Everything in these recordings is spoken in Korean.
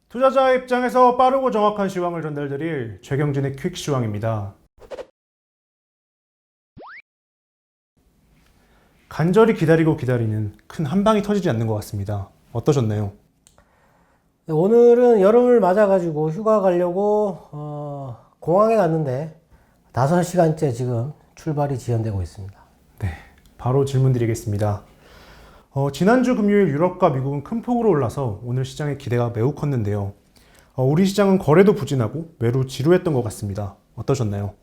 투자자의 입장에서 빠르고 정확한 시황을 전달드릴 최경진의 퀵 시황입니다. 간절히 기다리고 기다리는 큰 한방이 터지지 않는 것 같습니다. 어떠셨나요? 네, 오늘은 여름을 맞아가지고 휴가 가려고 공항에 갔는데 5시간째 지금 출발이 지연되고 있습니다. 네, 바로 질문 드리겠습니다. 지난주 금요일 유럽과 미국은 큰 폭으로 올라서 오늘 시장의 기대가 매우 컸는데요. 우리 시장은 거래도 부진하고 매우 지루했던 것 같습니다. 어떠셨나요?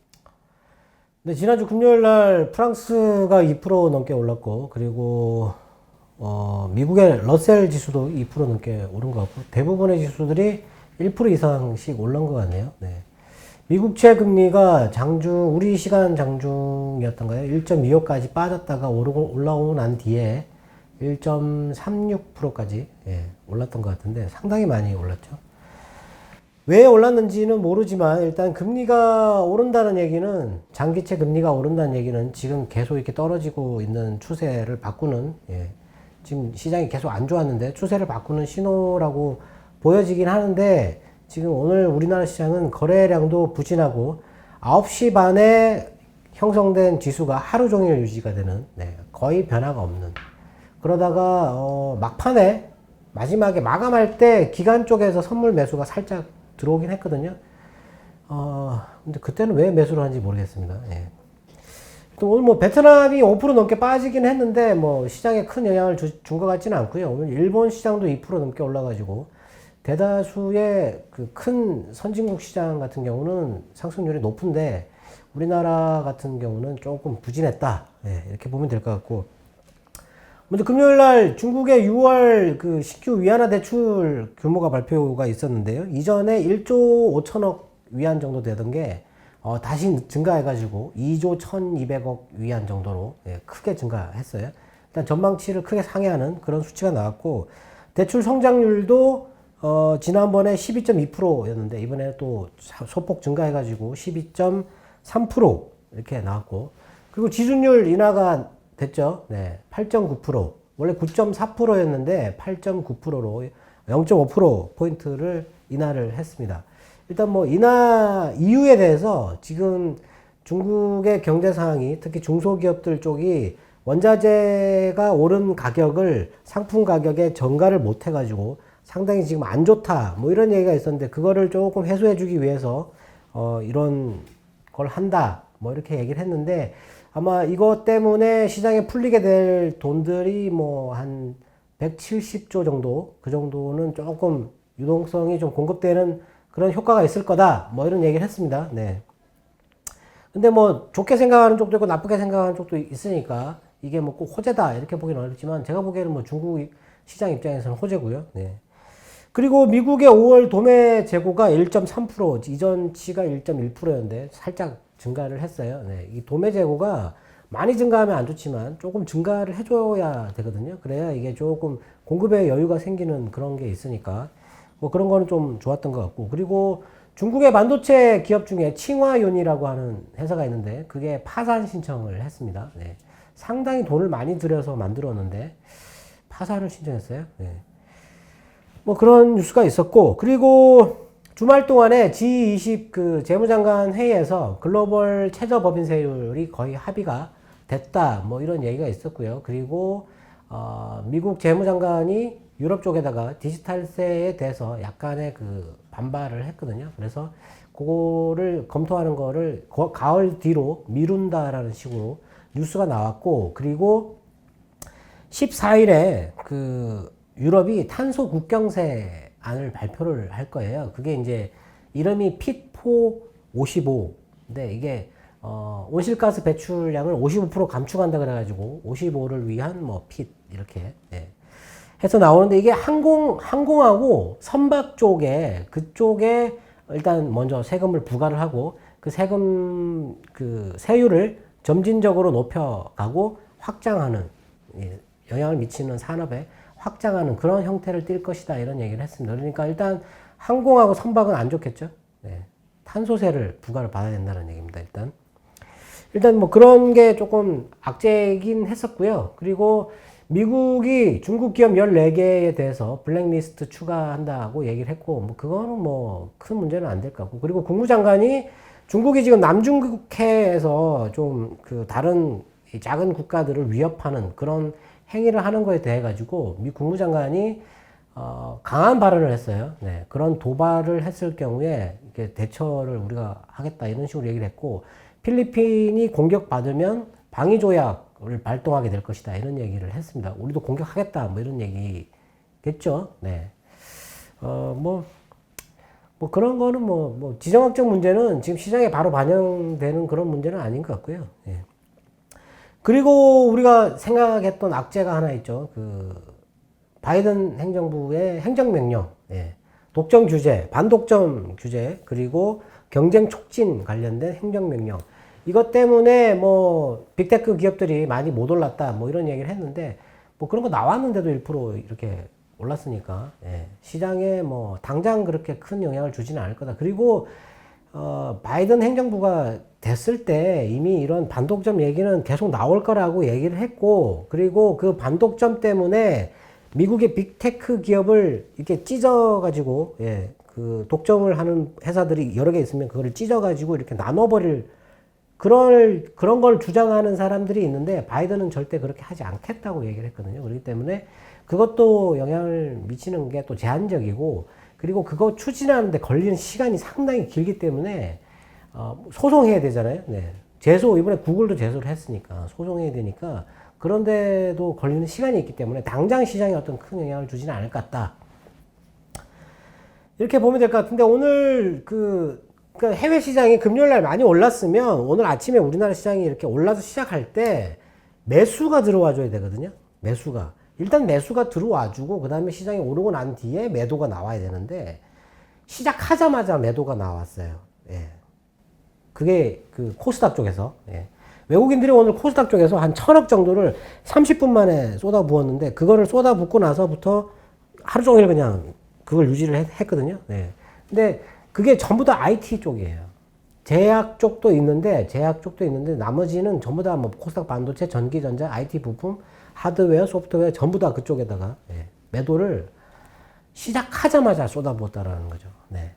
네, 지난주 금요일 날 프랑스가 2% 넘게 올랐고, 그리고 미국의 러셀 지수도 2% 넘게 오른 것 같고, 대부분의 지수들이 1% 이상씩 올른 것 같네요. 네. 미국채 금리가 우리 시간 장중이었던가요? 1.25까지 빠졌다가 올라오고 난 뒤에 1.36%까지 올랐던 것 같은데 상당히 많이 올랐죠. 왜 올랐는지는 모르지만 일단 금리가 오른다는 얘기는, 장기채 금리가 오른다는 얘기는 지금 계속 이렇게 떨어지고 있는 추세를 바꾸는, 지금 시장이 계속 안 좋았는데 추세를 바꾸는 신호라고 보여지긴 하는데, 지금 오늘 우리나라 시장은 거래량도 부진하고 9시 반에 형성된 지수가 하루 종일 유지가 되는, 거의 변화가 없는, 그러다가 막판에 마지막에 마감할 때 기관 쪽에서 선물 매수가 살짝 들어오긴 했거든요. 근데 그때는 왜 매수를 하는지 모르겠습니다. 또 오늘 뭐 베트남이 5% 넘게 빠지긴 했는데 뭐 시장에 큰 영향을 준 것 같지는 않고요. 오늘 일본 시장도 2% 넘게 올라가지고 대다수의 그 큰 선진국 시장 같은 경우는 상승률이 높은데 우리나라 같은 경우는 조금 부진했다. 이렇게 보면 될 것 같고, 먼저 금요일 날 중국의 6월 그 신규 위안화 대출 규모가 발표가 있었는데요. 이전에 1조 5천억 위안 정도 되던 게 다시 증가해가지고 2조 1,200억 위안 정도로 크게 증가했어요. 일단 전망치를 크게 상회하는 그런 수치가 나왔고, 대출 성장률도 지난번에 12.2%였는데 이번에 또 소폭 증가해가지고 12.3% 이렇게 나왔고, 그리고 지준율 인하가 됐죠. 8.9%. 원래 9.4%였는데 8.9%로 0.5%포인트를 인하를 했습니다. 일단 뭐 인하 이유에 대해서 지금 중국의 경제 상황이, 특히 중소기업들 쪽이 원자재가 오른 가격을 상품 가격에 전가를 못 해가지고 상당히 지금 안 좋다, 뭐 이런 얘기가 있었는데, 그거를 조금 해소해주기 위해서 이런 걸 한다, 뭐 이렇게 얘기를 했는데, 아마 이것 때문에 시장에 풀리게 될 돈들이 뭐 한 170조 정도, 그 정도는 조금 유동성이 좀 공급되는 그런 효과가 있을 거다, 뭐 이런 얘기를 했습니다. 근데 뭐 좋게 생각하는 쪽도 있고 나쁘게 생각하는 쪽도 있으니까 이게 뭐 꼭 호재다 이렇게 보기는 어렵지만, 제가 보기에는 뭐 중국 시장 입장에서는 호재고요. 그리고 미국의 5월 도매 재고가 1.3%, 이전치가 1.1%였는데 살짝 증가를 했어요. 이 도매 재고가 많이 증가하면 안 좋지만 조금 증가를 해줘야 되거든요. 그래야 이게 조금 공급에 여유가 생기는 그런 게 있으니까 뭐 그런 거는 좀 좋았던 것 같고, 그리고 중국의 반도체 기업 중에 칭화윤이라고 하는 회사가 있는데 그게 파산 신청을 했습니다. 상당히 돈을 많이 들여서 만들었는데 파산을 신청했어요. 뭐 그런 뉴스가 있었고, 그리고 주말 동안에 G20 그 재무장관 회의에서 글로벌 최저 법인세율이 거의 합의가 됐다, 뭐 이런 얘기가 있었고요. 그리고 미국 재무장관이 유럽 쪽에다가 디지털세에 대해서 약간의 그 반발을 했거든요. 그래서 그거를 검토하는 거를 가을 뒤로 미룬다라는 식으로 뉴스가 나왔고, 그리고 14일에 그 유럽이 탄소 국경세 안을 발표를 할 거예요. 그게 이제 이름이 핏4 55인데 이게 온실가스 배출량을 55% 감축한다 그래가지고 55를 위한 뭐 핏 이렇게 해서 나오는데, 이게 항공하고 선박 쪽에, 그쪽에 일단 먼저 세금을 부과를 하고 그 세금 그 세율을 점진적으로 높여가고 확장하는, 영향을 미치는 산업에 확장하는 그런 형태를 띌 것이다, 이런 얘기를 했습니다. 그러니까 일단 항공하고 선박은 안 좋겠죠. 탄소세를 부과를 받아야 된다는 얘기입니다. 일단 뭐 그런 게 조금 악재이긴 했었고요. 그리고 미국이 중국 기업 14개에 대해서 블랙리스트 추가한다고 얘기를 했고, 뭐, 그거는 뭐, 큰 문제는 안 될 것 같고. 그리고 국무장관이 중국이 지금 남중국해에서 좀 그 다른 이 작은 국가들을 위협하는 그런 행위를 하는 거에 대해 가지고 미 국무장관이 강한 발언을 했어요. 네, 그런 도발을 했을 경우에 이렇게 대처를 우리가 하겠다 이런 식으로 얘기를 했고, 필리핀이 공격받으면 방위 조약을 발동하게 될 것이다 이런 얘기를 했습니다. 우리도 공격하겠다 뭐 이런 얘기겠죠. 네. 뭐 그런 거는 뭐 지정학적 문제는 지금 시장에 바로 반영되는 그런 문제는 아닌 것 같고요. 예. 그리고 우리가 생각했던 악재가 하나 있죠. 그 바이든 행정부의 행정명령, 예. 독점 규제, 반독점 규제, 그리고 경쟁 촉진 관련된 행정명령. 이것 때문에 뭐 빅테크 기업들이 많이 못 올랐다 뭐 이런 얘기를 했는데, 뭐 그런 거 나왔는데도 1% 이렇게 올랐으니까, 예. 시장에 뭐 당장 그렇게 큰 영향을 주지는 않을 거다. 그리고 바이든 행정부가 됐을 때 이미 이런 반독점 얘기는 계속 나올 거라고 얘기를 했고, 그리고 그 반독점 때문에 미국의 빅테크 기업을 이렇게 찢어가지고, 예, 그 독점을 하는 회사들이 여러 개 있으면 그거를 찢어가지고 이렇게 나눠버릴 그런 걸 주장하는 사람들이 있는데, 바이든은 절대 그렇게 하지 않겠다고 얘기를 했거든요. 그렇기 때문에 그것도 영향을 미치는 게 또 제한적이고, 그리고 그거 추진하는데 걸리는 시간이 상당히 길기 때문에 소송해야 되잖아요. 네. 이번에 구글도 제소를 했으니까 소송해야 되니까, 그런데도 걸리는 시간이 있기 때문에 당장 시장에 어떤 큰 영향을 주지는 않을 것 같다. 이렇게 보면 될 것 같은데, 오늘 그러니까 해외 시장이 금요일 날 많이 올랐으면 오늘 아침에 우리나라 시장이 이렇게 올라서 시작할 때 매수가 들어와 줘야 되거든요. 일단 매수가 들어와 주고 그 다음에 시장이 오르고 난 뒤에 매도가 나와야 되는데, 시작하자마자 매도가 나왔어요. 예. 그게 그 코스닥 쪽에서, 예. 외국인들이 오늘 코스닥 쪽에서 한 1000억 정도를 30분 만에 쏟아부었는데, 그거를 쏟아붓고 나서부터 하루 종일 그냥 그걸 유지를 했거든요. 예. 근데 그게 전부 다 IT 쪽이에요. 제약 쪽도 있는데 나머지는 전부 다 뭐 코스닥 반도체, 전기전자, IT 부품, 하드웨어, 소프트웨어 전부 다 그쪽에다가, 예, 매도를 시작하자마자 쏟아부었다라는 거죠. 네.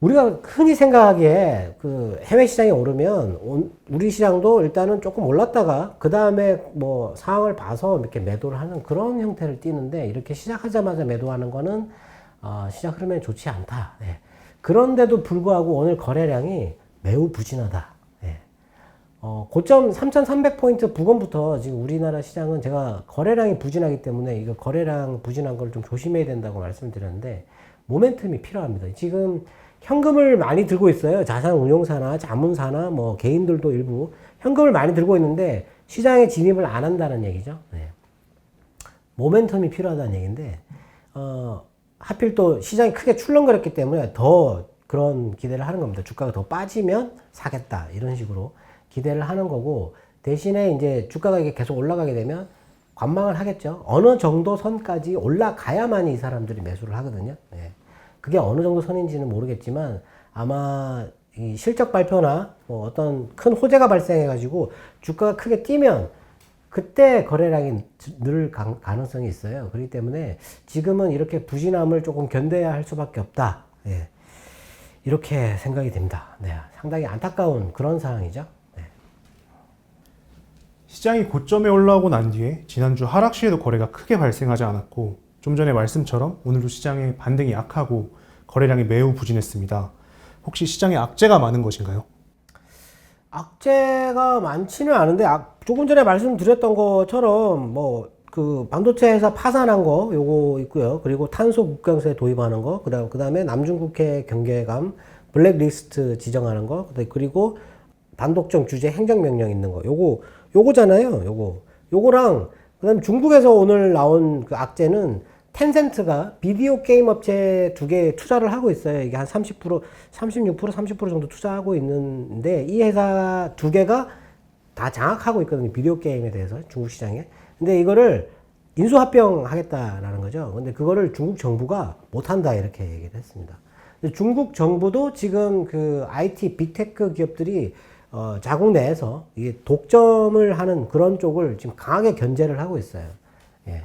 우리가 흔히 생각하기에 그 해외 시장이 오르면 우리 시장도 일단은 조금 올랐다가 그 다음에 뭐 상황을 봐서 이렇게 매도를 하는 그런 형태를 띠는데, 이렇게 시작하자마자 매도하는 거는 시장 흐름에 좋지 않다. 네. 그런데도 불구하고 오늘 거래량이 매우 부진하다. 네. 고점 3,300포인트 부근부터 지금 우리나라 시장은 제가 거래량이 부진하기 때문에 이거 거래량 부진한 걸 좀 조심해야 된다고 말씀드렸는데, 모멘텀이 필요합니다. 지금 현금을 많이 들고 있어요. 자산운용사나 자문사나 뭐 개인들도 일부 현금을 많이 들고 있는데 시장에 진입을 안 한다는 얘기죠. 네. 모멘텀이 필요하다는 얘기인데, 하필 또 시장이 크게 출렁거렸기 때문에 더 그런 기대를 하는 겁니다. 주가가 더 빠지면 사겠다 이런 식으로 기대를 하는 거고, 대신에 이제 주가가 이게 계속 올라가게 되면 관망을 하겠죠. 어느 정도 선까지 올라가야만 이 사람들이 매수를 하거든요. 네. 그게 어느 정도 선인지는 모르겠지만 아마 이 실적 발표나 뭐 어떤 큰 호재가 발생해가지고 주가가 크게 뛰면 그때 거래량이 늘 가능성이 있어요. 그렇기 때문에 지금은 이렇게 부진함을 조금 견뎌야 할 수밖에 없다. 예. 이렇게 생각이 됩니다. 네. 상당히 안타까운 그런 상황이죠. 네. 시장이 고점에 올라오고 난 뒤에 지난주 하락 시에도 거래가 크게 발생하지 않았고, 좀 전에 말씀처럼 오늘도 시장의 반등이 약하고 거래량이 매우 부진했습니다. 혹시 시장에 악재가 많은 것인가요? 악재가 많지는 않은데, 조금 전에 말씀드렸던 것처럼 뭐 그 반도체 회사 파산한 거 요거 있고요. 그리고 탄소 국경세 도입하는 거, 그다음에 남중국해 경계감, 블랙리스트 지정하는 거, 그리고 반독점 규제 행정명령 있는 거, 요거잖아요. 요거랑 그다음에 중국에서 오늘 나온 그 악재는 텐센트가 비디오 게임 업체 2개에 투자를 하고 있어요. 이게 한 30%, 36%, 30% 정도 투자하고 있는데, 이 회사 2개가 다 장악하고 있거든요. 비디오 게임에 대해서 중국 시장에. 근데 이거를 인수합병하겠다라는 거죠. 근데 그거를 중국 정부가 못한다 이렇게 얘기를 했습니다. 근데 중국 정부도 지금 그 IT 빅테크 기업들이 자국 내에서 이게 독점을 하는 그런 쪽을 지금 강하게 견제를 하고 있어요. 예.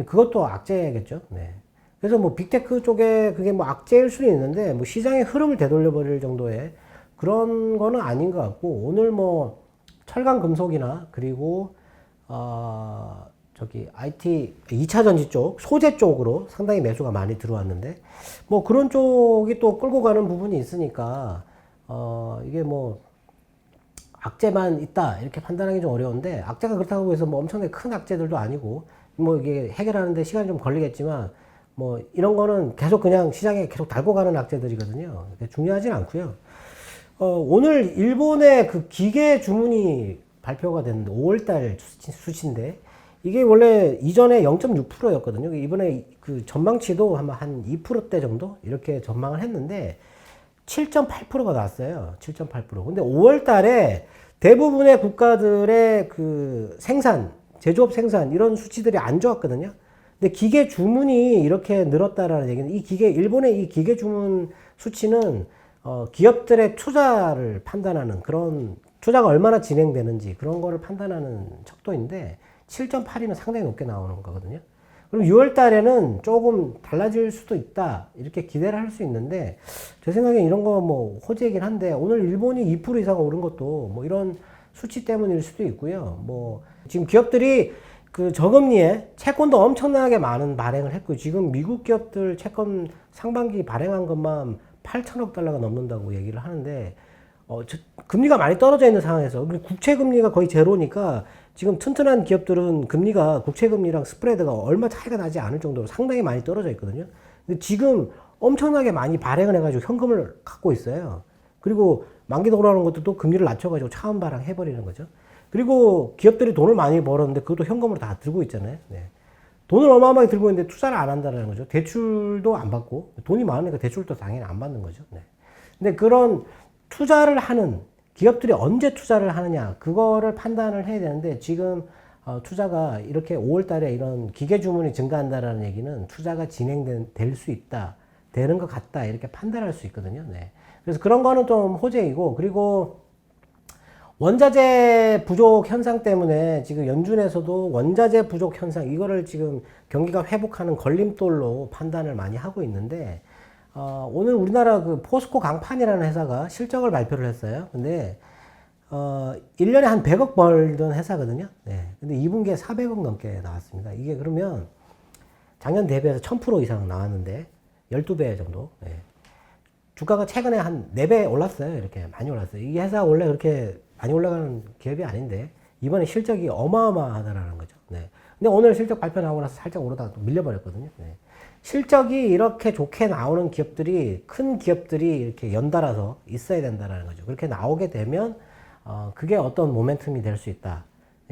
그것도 악재겠죠. 네. 그래서 뭐 빅테크 쪽에 그게 뭐 악재일 수는 있는데 뭐 시장의 흐름을 되돌려 버릴 정도의 그런 거는 아닌 것 같고, 오늘 뭐 철강 금속이나 그리고 저기 IT 2차 전지 쪽 소재 쪽으로 상당히 매수가 많이 들어왔는데, 뭐 그런 쪽이 또 끌고 가는 부분이 있으니까 이게 뭐 악재만 있다 이렇게 판단하기 좀 어려운데, 악재가 그렇다고 해서 뭐 엄청나게 큰 악재들도 아니고 뭐 이게 해결하는데 시간이 좀 걸리겠지만 뭐 이런 거는 계속 그냥 시장에 계속 달고 가는 악재들이거든요. 중요하진 않고요. 오늘 일본의 그 기계 주문이 발표가 됐는데 5월달 수치인데, 이게 원래 이전에 0.6%였거든요. 이번에 그 전망치도 아마 한 2%대 정도 이렇게 전망을 했는데 7.8%가 나왔어요. 7.8%. 근데 5월 달에 대부분의 국가들의 그 생산, 제조업 생산 이런 수치들이 안 좋았거든요. 근데 기계 주문이 이렇게 늘었다라는 얘기는, 일본의 이 기계 주문 수치는 기업들의 투자를 판단하는, 그런 투자가 얼마나 진행되는지 그런 거를 판단하는 척도인데 7.8이면 상당히 높게 나오는 거거든요. 그럼 6월 달에는 조금 달라질 수도 있다 이렇게 기대를 할 수 있는데, 제 생각에 이런 거 뭐 호재이긴 한데, 오늘 일본이 2% 이상 오른 것도 뭐 이런 수치 때문일 수도 있고요. 뭐 지금 기업들이 그 저금리에 채권도 엄청나게 많은 발행을 했고, 지금 미국 기업들 채권 상반기 발행한 것만 8천억 달러가 넘는다고 얘기를 하는데, 금리가 많이 떨어져 있는 상황에서, 국채 금리가 거의 제로니까 지금 튼튼한 기업들은 금리가, 국채 금리랑 스프레드가 얼마 차이가 나지 않을 정도로 상당히 많이 떨어져 있거든요. 근데 지금 엄청나게 많이 발행을 해가지고 현금을 갖고 있어요. 그리고 만기 돌아오는 것도 또 금리를 낮춰가지고 차원 발행해버리는 거죠. 그리고 기업들이 돈을 많이 벌었는데 그것도 현금으로 다 들고 있잖아요. 네. 돈을 어마어마하게 들고 있는데 투자를 안 한다는 거죠. 대출도 안 받고, 돈이 많으니까 대출도 당연히 안 받는 거죠. 네. 근데 그런 투자를 하는 기업들이 언제 투자를 하느냐, 그거를 판단을 해야 되는데, 지금 투자가 이렇게 5월 달에 이런 기계 주문이 증가한다라는 얘기는 투자가 진행될 수 있다, 되는 것 같다 이렇게 판단할 수 있거든요. 네. 그래서 그런 거는 좀 호재이고, 그리고 원자재 부족 현상 때문에 지금 연준에서도 원자재 부족 현상, 이거를 지금 경기가 회복하는 걸림돌로 판단을 많이 하고 있는데, 오늘 우리나라 그 포스코 강판이라는 회사가 실적을 발표를 했어요. 근데 1년에 한 100억 벌던 회사거든요. 네. 근데 2분기에 400억 넘게 나왔습니다. 이게 그러면 작년 대비해서 1000% 이상 나왔는데 12배 정도. 네. 주가가 최근에 한 4배 올랐어요. 이렇게 많이 올랐어요. 이 회사 원래 그렇게 많이 올라가는 기업이 아닌데 이번에 실적이 어마어마하다라는 거죠. 네. 근데 오늘 실적 발표 나오고 나서 살짝 오르다가 또 밀려버렸거든요. 네. 실적이 이렇게 좋게 나오는 기업들이, 큰 기업들이 이렇게 연달아서 있어야 된다는 거죠. 그렇게 나오게 되면 그게 어떤 모멘텀이 될 수 있다.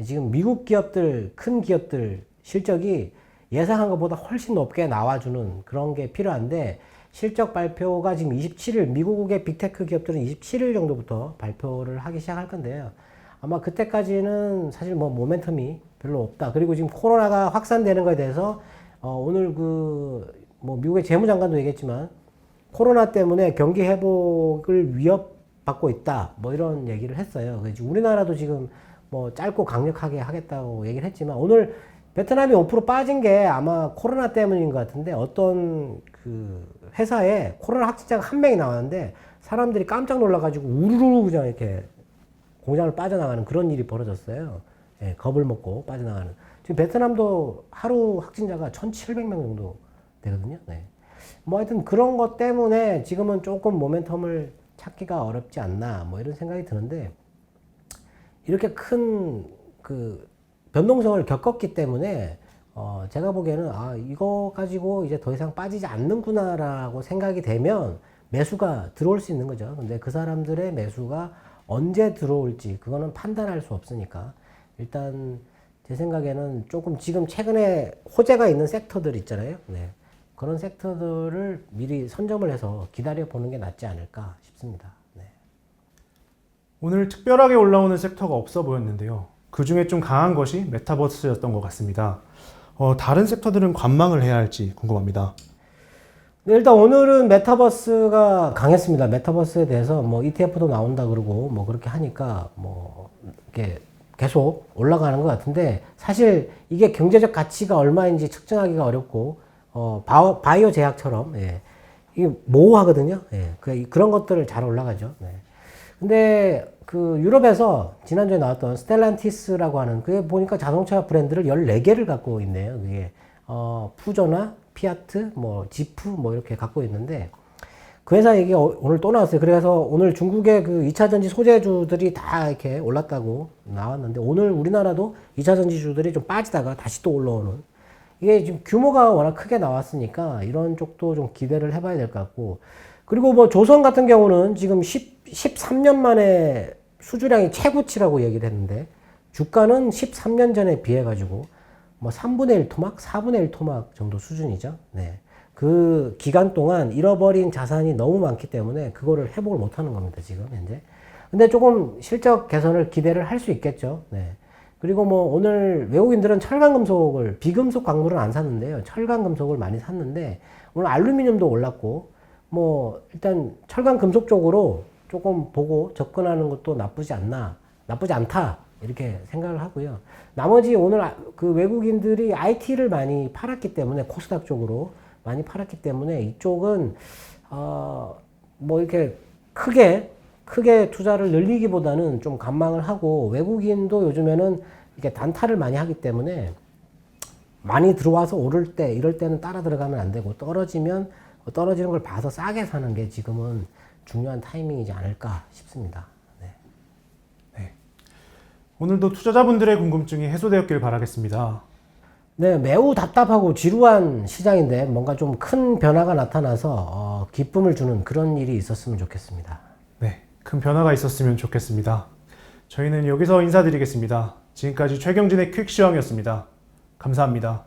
지금 미국 기업들, 큰 기업들 실적이 예상한 것보다 훨씬 높게 나와주는 그런 게 필요한데, 실적 발표가 지금 27일, 미국의 빅테크 기업들은 27일 정도부터 발표를 하기 시작할 건데요. 아마 그때까지는 사실 뭐 모멘텀이 별로 없다. 그리고 지금 코로나가 확산되는 거에 대해서 오늘 뭐 미국의 재무장관도 얘기했지만 코로나 때문에 경기 회복을 위협받고 있다, 뭐 이런 얘기를 했어요. 그래서 우리나라도 지금 뭐 짧고 강력하게 하겠다고 얘기를 했지만, 오늘 베트남이 5% 빠진 게 아마 코로나 때문인 것 같은데, 어떤 그 회사에 코로나 확진자가 한 명이 나왔는데 사람들이 깜짝 놀라가지고 우르르 그냥 이렇게 공장을 빠져나가는 그런 일이 벌어졌어요. 예, 겁을 먹고 빠져나가는. 지금 베트남도 하루 확진자가 1,700명 정도 되거든요. 네. 뭐 하여튼 그런 것 때문에 지금은 조금 모멘텀을 찾기가 어렵지 않나, 뭐 이런 생각이 드는데, 이렇게 큰 그 변동성을 겪었기 때문에 제가 보기에는 이거 가지고 이제 더 이상 빠지지 않는구나라고 생각이 되면 매수가 들어올 수 있는 거죠. 근데 그 사람들의 매수가 언제 들어올지 그거는 판단할 수 없으니까, 일단 제 생각에는 조금 지금 최근에 호재가 있는 섹터들 있잖아요. 네. 그런 섹터들을 미리 선점을 해서 기다려 보는 게 낫지 않을까 싶습니다. 네. 오늘 특별하게 올라오는 섹터가 없어 보였는데요. 그 중에 좀 강한 것이 메타버스였던 것 같습니다. 다른 섹터들은 관망을 해야 할지 궁금합니다. 네, 일단 오늘은 메타버스가 강했습니다. 메타버스에 대해서 뭐 ETF도 나온다 그러고 뭐 그렇게 하니까 뭐 이렇게 계속 올라가는 것 같은데 사실 이게 경제적 가치가 얼마인지 측정하기가 어렵고 바이오 제약처럼 예, 이게 모호하거든요. 예, 그런 것들을 잘 올라가죠. 네. 근데 그 유럽에서 지난주에 나왔던 스텔란티스라고 하는 그게 보니까 자동차 브랜드를 14개를 갖고 있네요. 그게 푸조나 피아트, 뭐 지프 뭐 이렇게 갖고 있는데 그 회사 얘기가 오늘 또 나왔어요. 그래서 오늘 중국의 그 2차 전지 소재주들이 다 이렇게 올랐다고 나왔는데 오늘 우리나라도 2차 전지주들이 좀 빠지다가 다시 또 올라오는 이게 지금 규모가 워낙 크게 나왔으니까 이런 쪽도 좀 기대를 해봐야 될 것 같고 그리고 뭐 조선 같은 경우는 지금 13년 만에 수주량이 최고치라고 얘기를 했는데 주가는 13년 전에 비해 가지고 뭐 3분의 1 토막, 4분의 1 토막 정도 수준이죠. 네. 그 기간 동안 잃어버린 자산이 너무 많기 때문에 그거를 회복을 못 하는 겁니다, 지금 현재. 근데 조금 실적 개선을 기대를 할 수 있겠죠. 네. 그리고 뭐 오늘 외국인들은 철강금속을, 비금속 광물은 안 샀는데요. 철강금속을 많이 샀는데 오늘 알루미늄도 올랐고 뭐 일단 철강금속 쪽으로 조금 보고 접근하는 것도 나쁘지 않다. 이렇게 생각을 하고요. 나머지 오늘 그 외국인들이 IT를 많이 팔았기 때문에 코스닥 쪽으로 많이 팔았기 때문에 이쪽은 뭐 이렇게 크게 투자를 늘리기보다는 좀 관망을 하고 외국인도 요즘에는 이렇게 단타를 많이 하기 때문에 많이 들어와서 오를 때 이럴 때는 따라 들어가면 안 되고 떨어지는 걸 봐서 싸게 사는 게 지금은 중요한 타이밍이지 않을까 싶습니다. 오늘도 투자자분들의 궁금증이 해소되었길 바라겠습니다. 네, 매우 답답하고 지루한 시장인데 뭔가 좀 큰 변화가 나타나서 기쁨을 주는 그런 일이 있었으면 좋겠습니다. 네, 큰 변화가 있었으면 좋겠습니다. 저희는 여기서 인사드리겠습니다. 지금까지 최경진의 퀵시황이었습니다. 감사합니다.